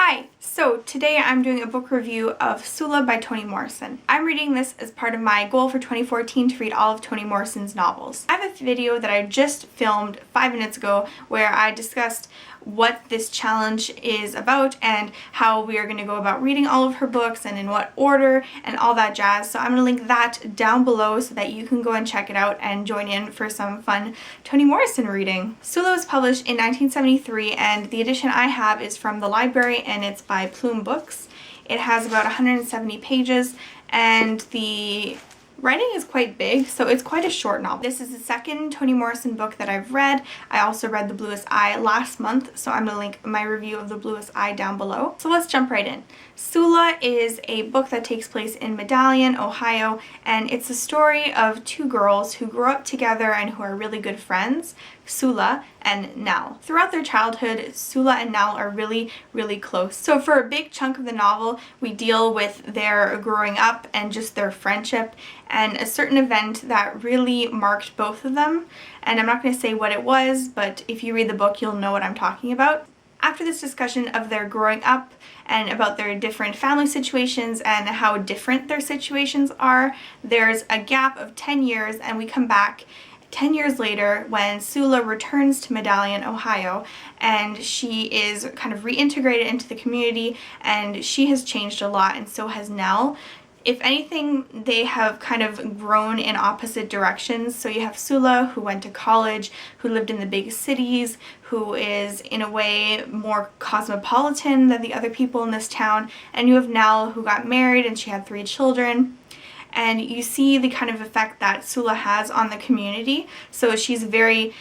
Hi! So today I'm doing a book review of Sula by Toni Morrison. I'm reading this as part of my goal for 2014 to read all of Toni Morrison's novels. I have a video that I just filmed 5 minutes ago where I discussed what this challenge is about and how we are going to go about reading all of her books and in what order and all that jazz. So I'm going to link that down below so that you can go and check it out and join in for some fun Toni Morrison reading. Sula was published in 1973 and the edition I have is from the library and it's by Plume Books. It has about 170 pages and the writing is quite big, so it's quite a short novel. This is the second Toni Morrison book that I've read. I also read The Bluest Eye last month, so I'm going to link my review of The Bluest Eye down below. So let's jump right in. Sula is a book that takes place in Medallion, Ohio, and it's the story of two girls who grew up together and who are really good friends, Sula and Nel. Throughout their childhood, Sula and Nel are really close. So for a big chunk of the novel, we deal with their growing up and just their friendship and a certain event that really marked both of them. And I'm not going to say what it was, but if you read the book, you'll know what I'm talking about. After this discussion of their growing up and about their different family situations and how different their situations are, there's a gap of 10 years and we come back 10 years later when Sula returns to Medallion, Ohio, and she is kind of reintegrated into the community and she has changed a lot and so has Nel. If anything, they have kind of grown in opposite directions. So you have Sula, who went to college, who lived in the big cities, who is in a way more cosmopolitan than the other people in this town, and you have Nel, who got married and she had 3 children. And you see the kind of effect that Sula has on the community. So she's very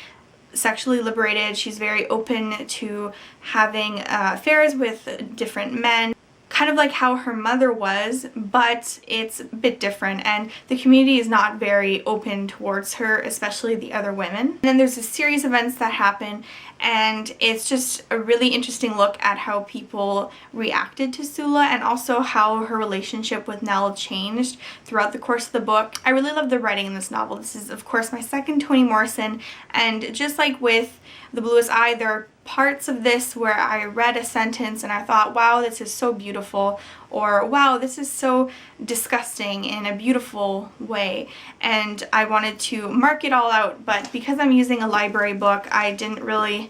sexually liberated, she's very open to having affairs with different men. Kind of like how her mother was, but it's a bit different and the community is not very open towards her, especially the other women. And then there's a series of events that happen and it's just a really interesting look at how people reacted to Sula and also how her relationship with Nel changed throughout the course of the book. I really love the writing in this novel. This is of course my second Toni Morrison, and just like with The Bluest Eye, there are parts of this where I read a sentence and I thought, wow, this is so beautiful, or wow, this is so disgusting in a beautiful way, and I wanted to mark it all out, but because I'm using a library book, I didn't really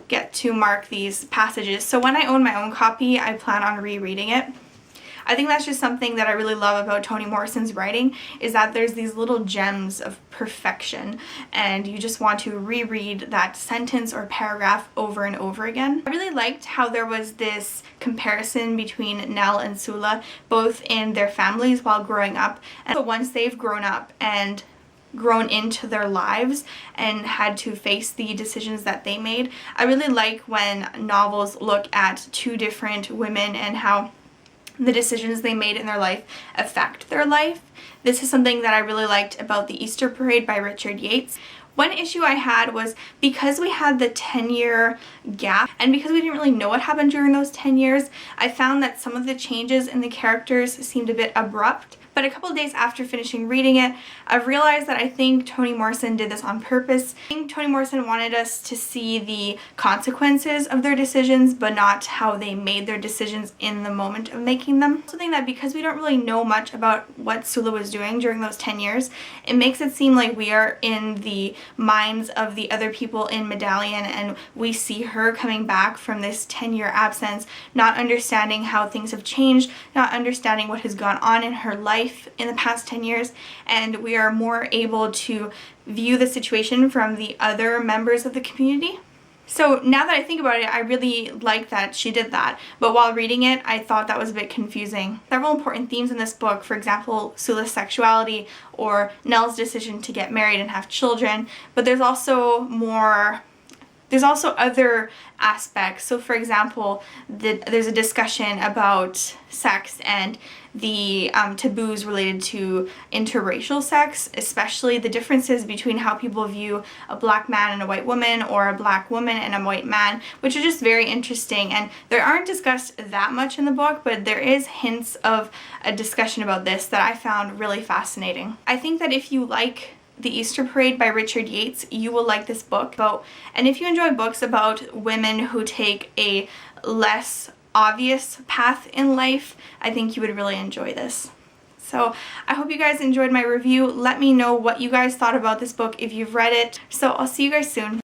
get to mark these passages. So when I own my own copy, I plan on rereading it. I think that's just something that I really love about Toni Morrison's writing, is that there's these little gems of perfection and you just want to reread that sentence or paragraph over and over again. I really liked how there was this comparison between Nel and Sula, both in their families while growing up, and so once they've grown up and grown into their lives and had to face the decisions that they made. I really like when novels look at two different women and how the decisions they made in their life affect their life. This is something that I really liked about The Easter Parade by Richard Yates. One issue I had was because we had the 10-year gap and because we didn't really know what happened during those 10 years, I found that some of the changes in the characters seemed a bit abrupt. But a couple of days after finishing reading it, I've realized that I think Toni Morrison did this on purpose. I think Toni Morrison wanted us to see the consequences of their decisions, but not how they made their decisions in the moment of making them. I also think that because we don't really know much about what Sula was doing during those 10 years, it makes it seem like we are in the minds of the other people in Medallion and we see her coming back from this 10-year absence, not understanding how things have changed, not understanding what has gone on in her life in the past 10 years, and we are more able to view the situation from the other members of the community. So now that I think about it, I really like that she did that, but while reading it, I thought that was a bit confusing. Several important themes in this book, for example, Sula's sexuality or Nel's decision to get married and have children, but there's also other aspects. So for example, there's a discussion about sex and the taboos related to interracial sex, especially the differences between how people view a black man and a white woman or a black woman and a white man, which are just very interesting, and they aren't discussed that much in the book, but there is hints of a discussion about this that I found really fascinating. I think that if you like The Easter Parade by Richard Yates, you will like this book. And if you enjoy books about women who take a less obvious path in life, I think you would really enjoy this. So I hope you guys enjoyed my review. Let me know what you guys thought about this book if you've read it. So I'll see you guys soon.